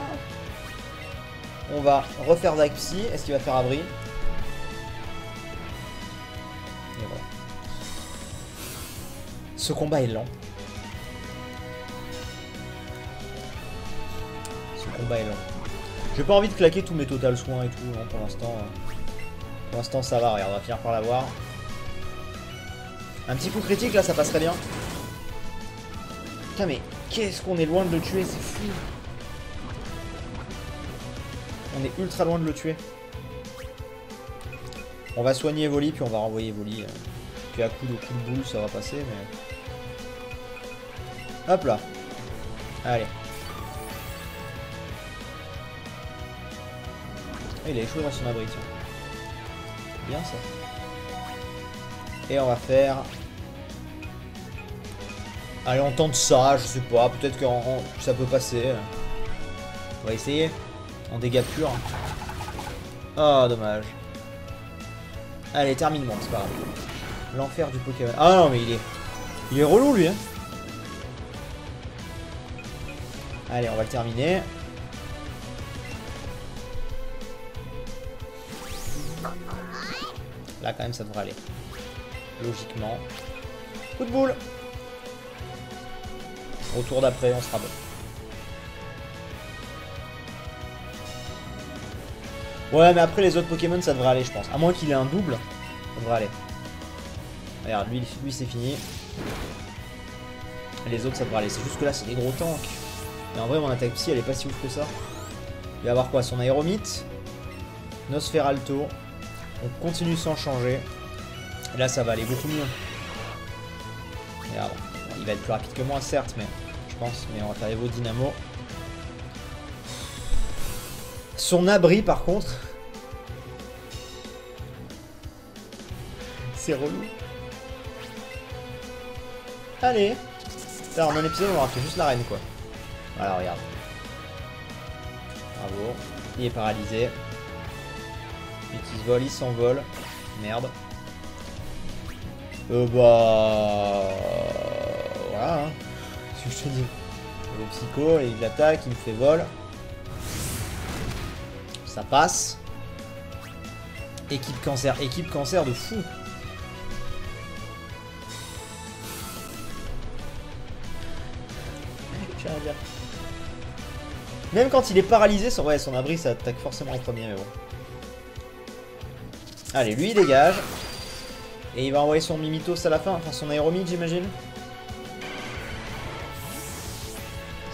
On va refaire vague psy. Est-ce qu'il va faire abri? Et voilà. Ce combat est lent. J'ai pas envie de claquer tous mes total soins et tout, hein, pour l'instant. Pour l'instant ça va, regarde, on va finir par l'avoir. Un petit coup critique là, ça passerait bien. Putain mais qu'est-ce qu'on est loin de le tuer, c'est fou. On est ultra loin de le tuer. On va soigner Evoli, puis on va renvoyer Evoli. Puis à coup de boule, ça va passer, mais... Hop là. Allez. Ah, il a échoué dans son abri, tiens. Bien ça. Et on va faire... Allez, on tente ça, je sais pas. Peut-être que ça peut passer. On va essayer. En dégâts purs. Oh, dommage. Allez, termine-moi, c'est pas grave. L'enfer du Pokémon. Ah non, mais il est relou, lui. Hein. Allez, on va le terminer. Là, quand même, ça devrait aller. Logiquement. Coup de boule. Au tour d'après, on sera bon. Ouais, mais après les autres Pokémon, ça devrait aller, je pense. À moins qu'il ait un double, ça devrait aller. Regarde, lui c'est fini. Les autres, ça devrait aller. C'est juste que là, c'est des gros tanks. Et en vrai, mon attaque psy, elle est pas si ouf que ça. Il va avoir quoi? Son Aéromite, Nosferalto. On continue sans changer. Et là, ça va aller beaucoup mieux. Regarde. Bon, il va être plus rapide que moi, certes, mais je pense. Mais on va faire Evo Dynamo. Son abri, par contre. C'est relou. Allez. Là, en un épisode, on aura fait juste l'arène, quoi. Voilà, regarde. Bravo. Il est paralysé. Il se vole, il s'envole. Merde. Bah... Voilà, hein. C'est ce que je te dis. Le psycho, et il attaque, il me fait vol. Ça passe. Équipe cancer de fou. J'ai rien à dire. Même quand il est paralysé, son abri ça attaque forcément en premier, mais bon. Allez, lui il dégage. Et il va envoyer son Mimitos à la fin, enfin son Aéromite j'imagine.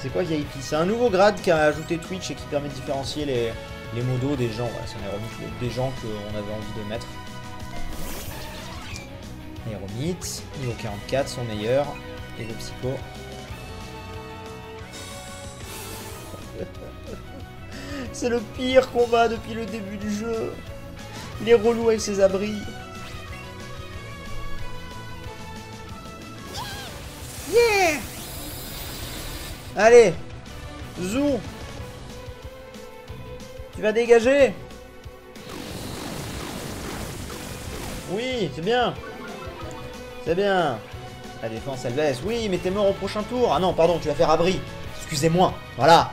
C'est quoi VIP? C'est un nouveau grade qu'a ajouté Twitch et qui permet de différencier les modos des gens. Ouais, son Aéromite, des gens qu'on avait envie de mettre. Aéromite, niveau 44, son meilleur. Et le psycho. C'est le pire combat depuis le début du jeu. Il est relou avec ses abris. Yeah! Allez! Zou! Tu vas dégager? Oui, c'est bien. C'est bien. La défense elle baisse. Oui, mais t'es mort au prochain tour. Ah non, pardon, tu vas faire abri. Excusez-moi. Voilà.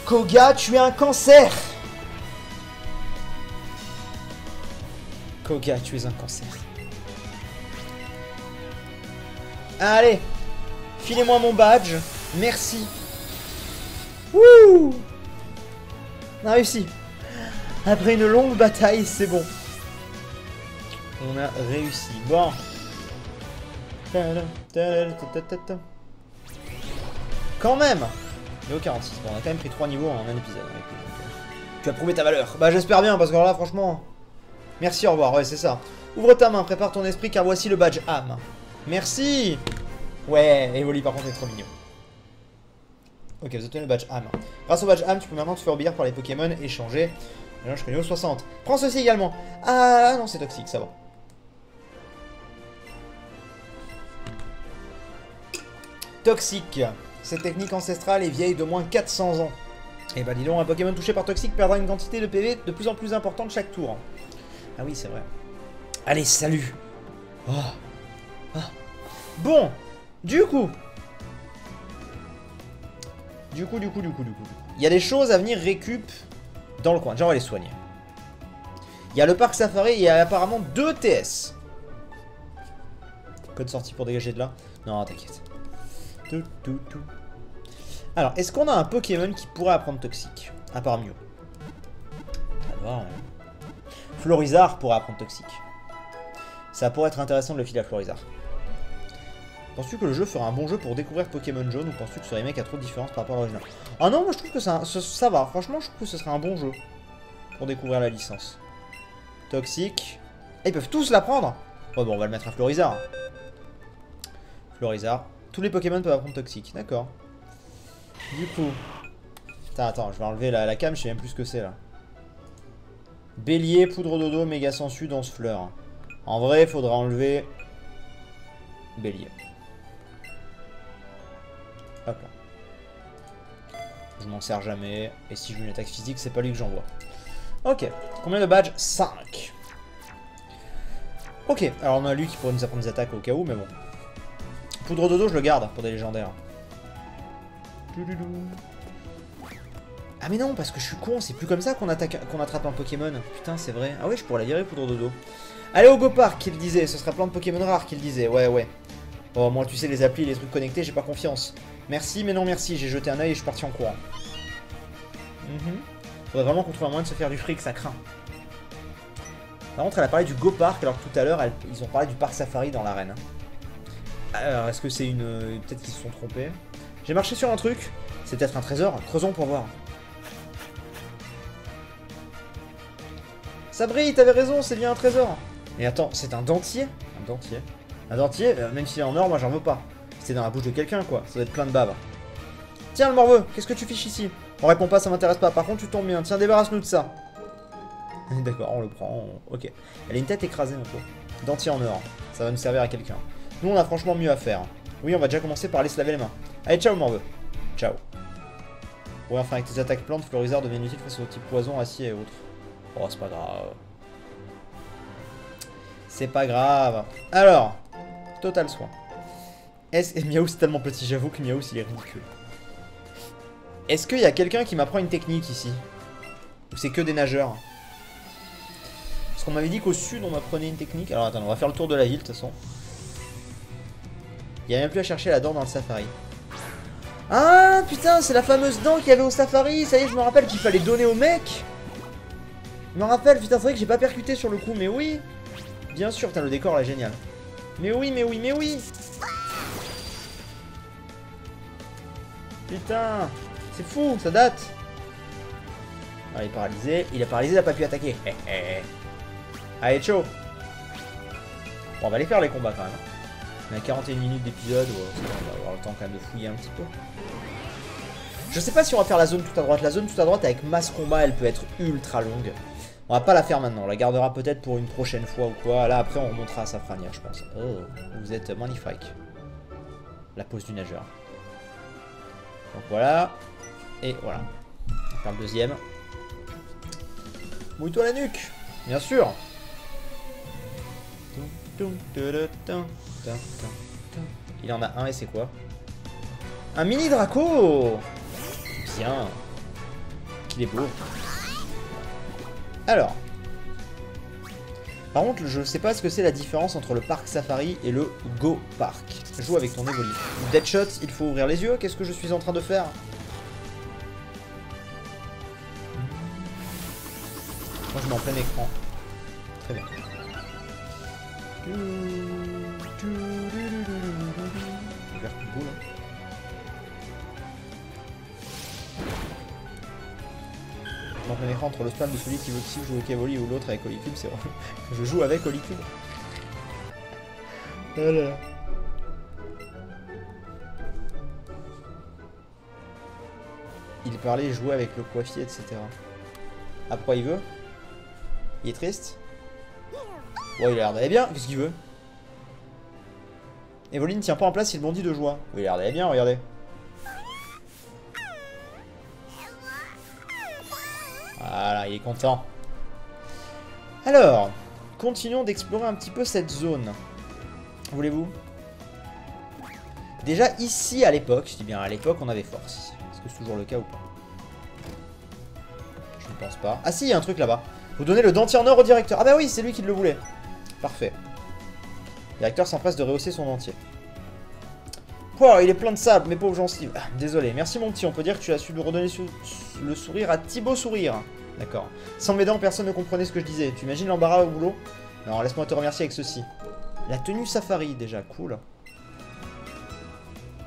Koga, tu es un cancer. Koga, tu es un cancer. Allez, filez-moi mon badge. Merci. Wouh! On a réussi. Après une longue bataille, c'est bon. On a réussi. Bon. Quand même. Niveau 46. Bon, on a quand même pris 3 niveaux en un épisode. Tu as prouvé ta valeur. Bah j'espère bien, parce que là, franchement... Merci, au revoir. Ouais, c'est ça. Ouvre ta main, prépare ton esprit, car voici le badge âme. Merci. Ouais, Evoli, par contre, est trop mignon. Ok, vous obtenez le badge âme. Grâce au badge âme, tu peux maintenant te faire obéir par les Pokémon échangés. Maintenant, je suis niveau 60. Prends ceci également. Ah non, c'est toxique, ça va. Toxique. Cette technique ancestrale est vieille d'au moins 400 ans. Et bah dis donc, un Pokémon touché par toxique perdra une quantité de PV de plus en plus importante chaque tour. Ah oui, c'est vrai. Allez, salut. Oh. Oh. Bon, du coup. Il y a des choses à venir récup dans le coin. Déjà, on va les soigner. Il y a le parc safari et il y a apparemment 2 TS. Code sortie pour dégager de là. Non, t'inquiète. Alors, est-ce qu'on a un Pokémon qui pourrait apprendre toxique? À part Mew. Alors, Florizarre pourrait apprendre toxique. Ça pourrait être intéressant de le filer à Florizarre. Penses-tu que le jeu fera un bon jeu pour découvrir Pokémon Jaune ou penses-tu que ce remake a trop de différence par rapport à l'original? Ah non, moi je trouve que ça va. Franchement, je trouve que ce serait un bon jeu pour découvrir la licence. Toxique. Et ils peuvent tous l'apprendre. Oh bon, on va le mettre à Florizarre. Florizarre. Tous les Pokémon peuvent apprendre toxique. D'accord. Du coup... Attends, je vais enlever la cam, je sais même plus ce que c'est là. Bélier, poudre dodo, méga sensu, danse fleur. En vrai, il faudra enlever... Bélier. Hop là. Je m'en sers jamais. Et si je veux une attaque physique, c'est pas lui que j'envoie. Ok. Combien de badges? 5. Ok. Alors on a lui qui pourrait nous apprendre des attaques au cas où, mais bon. Poudre dodo, je le garde pour des légendaires. Ah mais non, parce que je suis con, c'est plus comme ça qu'on attrape un Pokémon. Putain, c'est vrai. Ah ouais, je pourrais la virer, poudre dodo. Allez au Go Park, qu'il disait. Ce sera plein de Pokémon rares, qu'il disait. Ouais. Bon, moi, tu sais, les applis, les trucs connectés, j'ai pas confiance. Merci, mais non merci. J'ai jeté un œil et je suis parti en courant. Faudrait vraiment qu'on trouve un moyen de se faire du fric, ça craint. Par contre, elle a parlé du Go Park, alors que tout à l'heure, ils ont parlé du parc safari dans l'arène. Alors, est-ce que c'est une... Peut-être qu'ils se sont trompés. J'ai marché sur un truc. C'est peut-être un trésor. Creusons pour voir. Ça brille, t'avais raison, c'est bien un trésor. Mais attends, c'est un dentier? Un dentier? Un dentier, même s'il est en or, moi j'en veux pas. C'est dans la bouche de quelqu'un, quoi. Ça doit être plein de bave. Tiens, le morveux, qu'est-ce que tu fiches ici? On répond pas, ça m'intéresse pas. Par contre, tu tombes bien. Tiens, débarrasse-nous de ça. D'accord, on le prend. Ok. Elle a une tête écrasée, un peu. Dentier en or. Ça va nous servir à quelqu'un. Nous, on a franchement mieux à faire. Oui, on va déjà commencer par aller se laver les mains. Allez, ciao, morveux. Ciao. Ouais, enfin, avec tes attaques plantes, Florizard devient utile face aux types poison, acier et autres. Oh, c'est pas grave. C'est pas grave. Alors, total soin. Miaou, c'est tellement petit, j'avoue que Miaou, il est ridicule. Est-ce qu'il y a quelqu'un qui m'apprend une technique ici? Ou c'est que des nageurs? Parce qu'on m'avait dit qu'au sud, on m'apprenait une technique. Alors, attends, on va faire le tour de la ville, de toute façon. Il n'y a même plus à chercher la dent dans le safari. Ah, putain, c'est la fameuse dent qu'il y avait au safari. Ça y est, je me rappelle qu'il fallait donner au mec. Je me rappelle, putain, c'est vrai que j'ai pas percuté sur le coup, mais oui. Bien sûr, putain, le décor là, génial. Mais oui, mais oui, mais oui. Putain, c'est fou, ça date. Ah, il est paralysé. Il est paralysé, il a pas pu attaquer. Allez, chaud. Bon, on va aller faire les combats quand même. On a 41 minutes d'épisode. On va avoir le temps quand même de fouiller un petit peu. Je sais pas si on va faire la zone tout à droite. La zone tout à droite avec masse combat, elle peut être ultra longue. On va pas la faire maintenant. On la gardera peut-être pour une prochaine fois ou quoi. Là, après, on remontera à Safrania, je pense. Oh, vous êtes magnifique. La pose du nageur. Donc voilà. Et voilà. On va faire le deuxième. Mouille-toi la nuque. Bien sûr. Il en a un et c'est quoi? Un mini Draco. Bien. Qu'il est beau. Alors. Par contre, je sais pas ce que c'est la différence entre le parc safari et le Go Park. Joue avec ton Evoli. Deadshot, il faut ouvrir les yeux. Qu'est-ce que je suis en train de faire? Moi je mets en plein écran. Très bien. Vert plus beau là. En plein écran entre le spam de celui qui veut aussi jouer avec Evoli ou l'autre avec Holycube, c'est vrai. Je joue avec Holycube. Voilà. Il parlait, il jouait avec le coiffier, etc. Ah, pourquoi il veut? Il est triste? Ouais, il a l'air d'aller bien, qu'est-ce qu'il veut? Evoli ne tient pas en place, il bondit de joie. Oui, il a l'air d'aller bien, regardez. Voilà, il est content. Alors, continuons d'explorer un petit peu cette zone. Voulez-vous? Déjà, ici, à l'époque, je dis bien à l'époque, on avait force ici. Est-ce que c'est toujours le cas ou pas? Je ne pense pas. Ah si, il y a un truc là-bas. Vous donnez le dentier en or au directeur. Ah bah oui, c'est lui qui le voulait. Parfait. Le directeur s'empresse de rehausser son dentier. Pouah, il est plein de sable, mes pauvres gencives. Ah, désolé, merci mon petit, on peut dire que tu as su lui redonner le sourire à Thibaut Sourire. D'accord. Sans mes dents, personne ne comprenait ce que je disais. Tu imagines l'embarras au boulot? Non, laisse-moi te remercier avec ceci. La tenue safari, déjà, cool.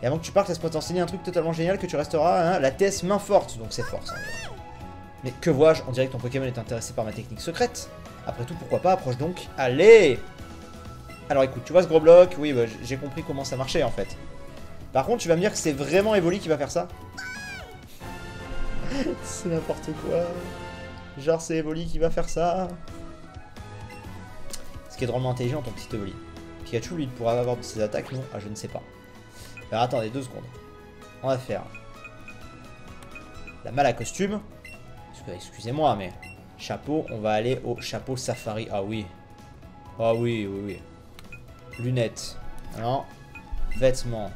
Et avant que tu partes, laisse-moi t'enseigner un truc totalement génial que tu resteras, hein, la TS main forte, donc c'est force. Hein. Mais que vois-je? On dirait que ton Pokémon est intéressé par ma technique secrète. Après tout, pourquoi pas, approche donc. Allez! Alors écoute, tu vois ce gros bloc? Oui, bah, j'ai compris comment ça marchait en fait. Par contre, tu vas me dire que c'est vraiment Evoli qui va faire ça? C'est n'importe quoi. Genre, c'est Evoli qui va faire ça. Ce qui est drôlement intelligent, ton petit Evoli. Pikachu, lui, il pourra avoir de ses attaques, non? Ah, je ne sais pas. Alors attendez, 2 secondes. On va faire la malle à costume. Excusez-moi, mais chapeau, on va aller au chapeau safari. Ah oui. Ah oui, oui, oui. Lunettes. Non. Vêtements.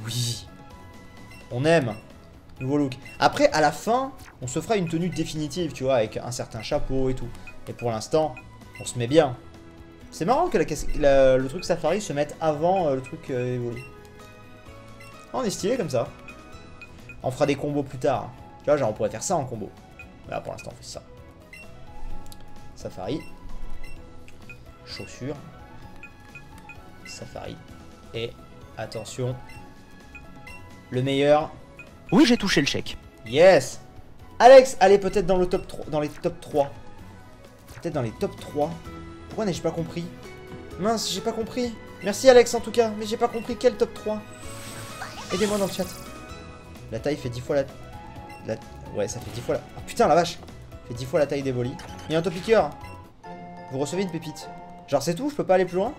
Oui. On aime. Nouveau look. Après, à la fin, on se fera une tenue définitive, tu vois, avec un certain chapeau et tout. Et pour l'instant, on se met bien. C'est marrant que le truc safari se mette avant le truc Evoli. On est stylé comme ça. On fera des combos plus tard. Tu vois, genre on pourrait faire ça en combo. Là pour l'instant on fait ça. Safari. Chaussures. Safari. Et attention. Le meilleur. Oui, j'ai touché le chèque. Yes. Alex, allez peut-être dans le top 3, dans les top 3. Peut-être dans les top 3. Pourquoi n'ai-je pas compris? Mince, j'ai pas compris. Merci Alex en tout cas, mais j'ai pas compris quel top 3. Aidez-moi dans le chat. La taille fait 10 fois la... Ouais, ça fait 10 fois la... Oh putain la vache. Ça fait 10 fois la taille d'Evoli. Il y a un top piqueur. Vous recevez une pépite. Genre c'est tout, je peux pas aller plus loin?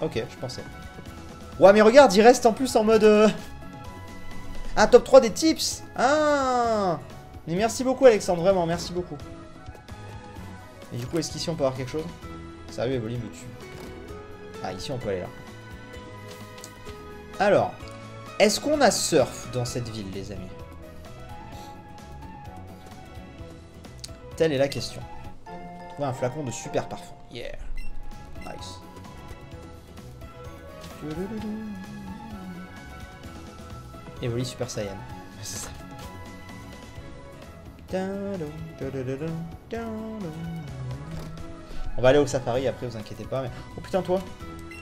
Ok, je pensais. Ouais mais regarde, il reste en plus en mode... Ah, top 3 des tips. Ah. Mais merci beaucoup Alexandre, vraiment, merci beaucoup. Et du coup, est-ce qu'ici on peut avoir quelque chose? Sérieux, Evoli me tue. Ah, ici on peut aller là. Alors, est-ce qu'on a surf dans cette ville, les amis? Telle est la question. Trouver un flacon de super parfum. Yeah. Nice. Evoli Super Saiyan. C'est ça. On va aller au safari après, vous inquiétez pas. Mais... Oh putain, toi.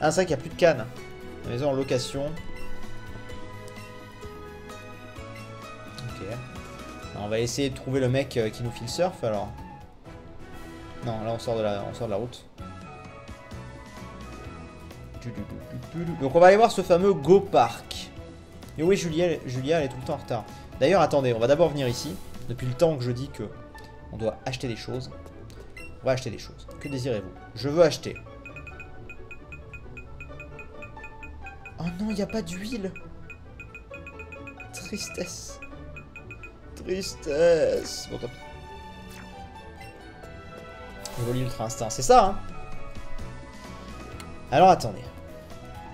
Ah, c'est vrai qu'il n'y a plus de canne. La maison en location. Ok. Alors, on va essayer de trouver le mec qui nous file surf alors. Non, là on sort de la route. Donc on va aller voir ce fameux Go Park. Et oui, Julia, elle est tout le temps en retard. D'ailleurs, attendez, on va d'abord venir ici. Depuis le temps que je dis que on doit acheter des choses. On va acheter des choses. Que désirez-vous? Je veux acheter. Oh non, il n'y a pas d'huile. Tristesse. Tristesse. Bon, top. Evoli Ultra Instinct, c'est ça, hein? Alors, attendez.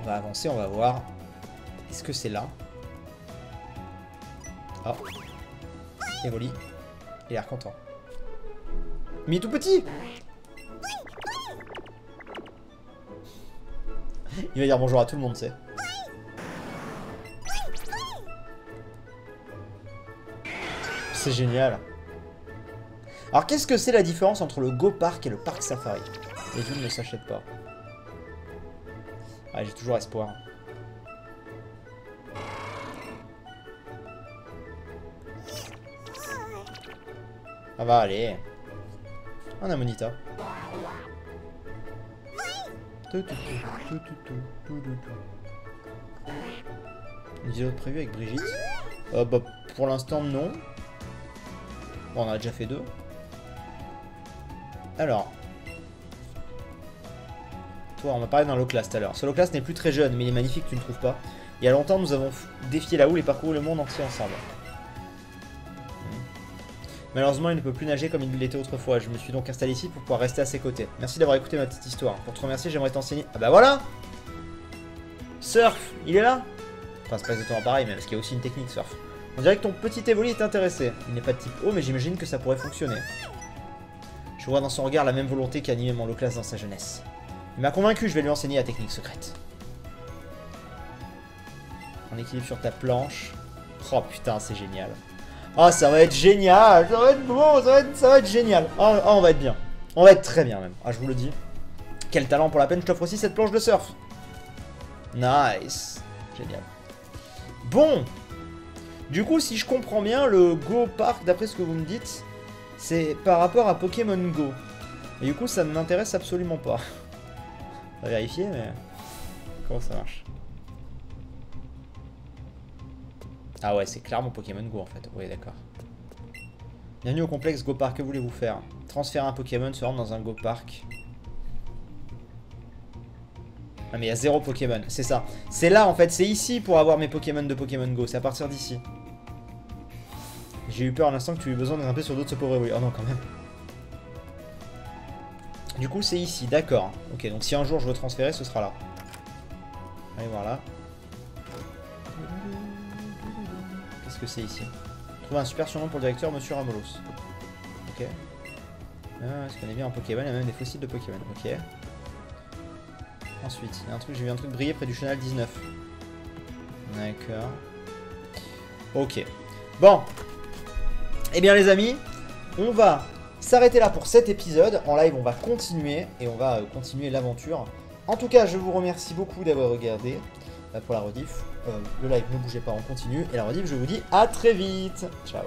On va avancer, on va voir. Est-ce que c'est là? Oh. Evoli. Il a l'air content. Mais il est tout petit. Il va dire bonjour à tout le monde, tu sais. C'est génial. Alors, qu'est-ce que c'est la différence entre le Go Park et le Parc Safari? Les villes ne s'achètent pas. Ah, j'ai toujours espoir. Ça va aller. On a Monita. Une vidéo prévue avec Brigitte. Bah, pour l'instant, non. Bon, on a déjà fait 2. Alors. Toi, on m'a parlé d'un Loclas tout à l'heure. Ce Loclas n'est plus très jeune, mais il est magnifique, tu ne trouves pas? Il y a longtemps, nous avons défié la houle et parcouru le monde entier ensemble. Malheureusement, il ne peut plus nager comme il l'était autrefois. Je me suis donc installé ici pour pouvoir rester à ses côtés. Merci d'avoir écouté ma petite histoire. Pour te remercier, j'aimerais t'enseigner... Ah bah voilà! Surf! Il est là? Enfin, c'est pas exactement pareil, mais parce qu'il y a aussi une technique surf. On dirait que ton petit Evoli est intéressé. Il n'est pas de type eau, mais j'imagine que ça pourrait fonctionner. Je vois dans son regard la même volonté qui animait mon Loclas dans sa jeunesse. Il m'a convaincu, je vais lui enseigner la technique secrète. En équilibre sur ta planche. Oh putain, c'est génial. Oh, ça va être génial. Ça va être bon, ça va être génial. Oh, on va être bien. On va être très bien même. Ah, je vous le dis. Quel talent pour la peine, je t'offre aussi cette planche de surf. Nice. Génial. Bon. Du coup, si je comprends bien, le Go Park, d'après ce que vous me dites, c'est par rapport à Pokémon Go. Et du coup, ça ne m'intéresse absolument pas. On va vérifier, mais... Comment ça marche? Ah ouais, c'est clairement Pokémon Go en fait. Oui, d'accord. Bienvenue au complexe Go Park. Que voulez-vous faire? Transférer un Pokémon, se rendre dans un Go Park. Ah mais il y a 0 Pokémon, c'est ça. C'est là en fait, c'est ici pour avoir mes Pokémon de Pokémon Go. C'est à partir d'ici. J'ai eu peur à l'instant que tu aies besoin de grimper sur d'autres ce pauvre Evoli. Oh non, quand même. Du coup, c'est ici, d'accord. Ok, donc si un jour je veux transférer, ce sera là. Allez voir là. Qu'est-ce que c'est ici? Trouver un super surnom pour le directeur, Monsieur Ramolos. Ok. Ah, je connais bien un Pokémon, il y a même des fossiles de Pokémon. Ok. Ensuite, il y a un truc, j'ai vu un truc briller près du chenal 19. D'accord. Ok. Bon. Eh bien les amis, on va s'arrêter là pour cet épisode. En live, on va continuer et on va continuer l'aventure. En tout cas, je vous remercie beaucoup d'avoir regardé pour la rediff. Le live, ne bougez pas, on continue. Et la rediff, je vous dis à très vite. Ciao.